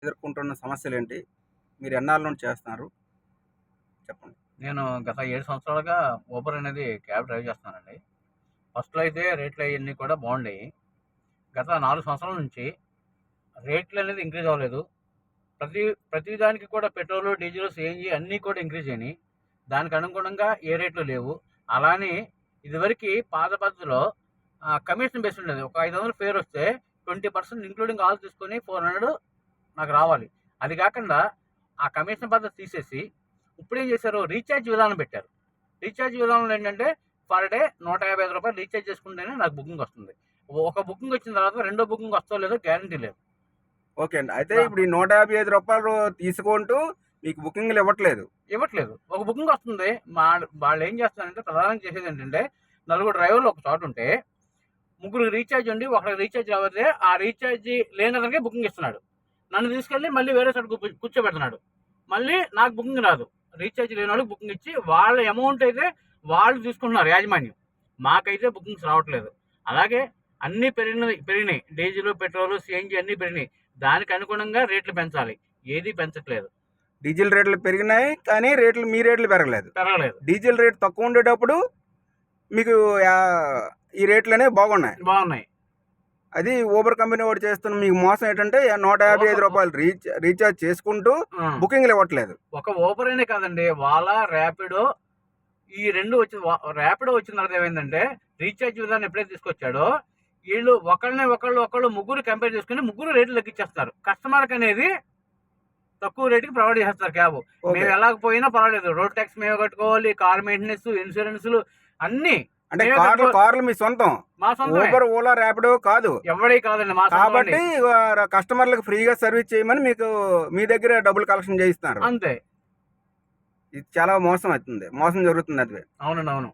ఎదుర్కొంటున్న సమస్యలేంటి? మీరు ఎన్నాళ్ళ నుండి చేస్తున్నారు? చెప్పండి. నేను గత 7 సంవత్సరాలుగా ఊబర్ అనేది క్యాబ్ డ్రైవ్ చేస్తున్నానండి. ఫస్ట్‌లో అయితే రేట్లు అయన్నీ కూడా బాగుండేయి. గత 4 సంవత్సరాల నుంచి రేట్లనేది ఇంక్రీజ్ అవ్వలేదు. ప్రతి ప్రతి దానికి కూడా పెట్రోలు, డీజిలు, సీఎన్‌జీ అన్నీ కూడా ఇంక్రీజ్ అయినాయి. దానికి అనుగుణంగా ఏ రేట్లు లేవు. అలానే ఇదివరకి పాత పద్ధతిలో కమిషన్ బేస్ ఉండేది. ఒక 500 ఫేర్ వస్తే 20% ఇంక్లూడింగ్ ఆల్ తీసుకొని 400 నాకు రావాలి. అది కాకుండా ఆ కమిషన్ పద్ధతి తీసేసి ఇప్పుడేం చేశారు, రీఛార్జ్ విధానం పెట్టారు. రీఛార్జ్ విధానంలో ఏంటంటే పర్ డే రూ. 155 రీఛార్జ్ చేసుకుంటేనే నాకు బుకింగ్ వస్తుంది. ఒక బుకింగ్ వచ్చిన తర్వాత రెండో బుకింగ్ వస్తో లేదో గ్యారంటీ లేదు. ఓకే అండి. అయితే ఆ! ఇప్పుడు ఈ రూ. 155 తీసుకుంటూ మీకు బుకింగ్‌లు ఇవ్వట్లేదు. ఇవ్వట్లేదు. ఒక బుకింగ్ వస్తుంది. వాళ్ళేం చేస్తున్నారంటే ప్రధానంగా చేసేదేంటంటే, నలుగురు డ్రైవర్లు ఒక చోటుంటే, ముగ్గురికి రీఛార్జ్ ఉండి, ఒకడికి రీఛార్జ్ అవ్వతే ఆ రీఛార్జి లేనతనికి బుకింగ్ ఇస్తున్నాడు. నన్ను తీసుకెళ్ళి మళ్ళీ వేరే చోట కూర్చోబెడుతున్నాడు. మళ్ళీ నాకు బుకింగ్ రాదు. రీఛార్జ్ లేనోళ్ళకి బుకింగ్ ఇచ్చి, వాళ్ళ అమౌంట్ అయితే వాళ్ళు తీసుకుంటున్నారు యాజమాన్యం. మాకైతే బుకింగ్స్ రావట్లేదు. అలాగే అన్నీ పెరిగినాయి. డీజిలు, పెట్రోలు, సీఎన్‌జీ అన్నీ పెరిగినాయి. దానికి అనుగుణంగా రేట్లు పెంచాలి. ఏది పెంచట్లేదు. డీజిల్ రేట్లు పెరిగినాయి. కానీ మీ రేట్లు పెరగలేదు. పెరగలేదు. డీజిల్ రేట్ తక్కువ ఉండేటప్పుడు మీకు ఈ రేట్లనేవి బాగున్నాయి. బాగున్నాయి. అది ఊబర్ కంపెనీ వాడు చేస్తున్న మీకు మోసం ఏంటంటే రూ. 155 రీఛార్జ్ చేసుకుంటూ బుకింగ్‌లు ఇవ్వట్లేదు. ఒక ఊబర్ అనే కాదండి. వాలా, ర్యాపిడో ఈ 2 వచ్చి ర్యాపిడో వచ్చిన తర్వాత ఏమైందంటే, రీఛార్జ్ విధానం ఎప్పుడైతే తీసుకొచ్చాడో, వీళ్ళు ఒకళ్ళు ముగ్గురు కంపేర్ చేసుకొని ముగ్గురు రేట్లు తగ్గించేస్తారు. కస్టమర్‌కి అనేది తక్కువ రేటుకి ప్రొవైడ్ చేస్తారు క్యాబ్. మేము ఎలాగపోయినా పర్వాలేదు. రోడ్ ట్యాక్స్ మేమే కట్టుకోవాలి, కార్ మెయింటెనెన్స్, ఇన్సూరెన్స్‌లు అన్నీ. అంటే కార్లు మీ సొంతం. మా సొంతమే. ఊబర్, ఓలా, ర్యాపిడో కాదు. ఎవడివి కాదండి, మా సొంతం అండి. కాబట్టి కస్టమర్లకు ఫ్రీగా సర్వీస్ చేయమని మీకు మీ దగ్గర డబ్బులు కలెక్షన్ చేయిస్తున్నారు. అంతే. ఇది చాలా మోసం అవుతుంది. మోసం జరుగుతుంది అది. అవునండి, అవును.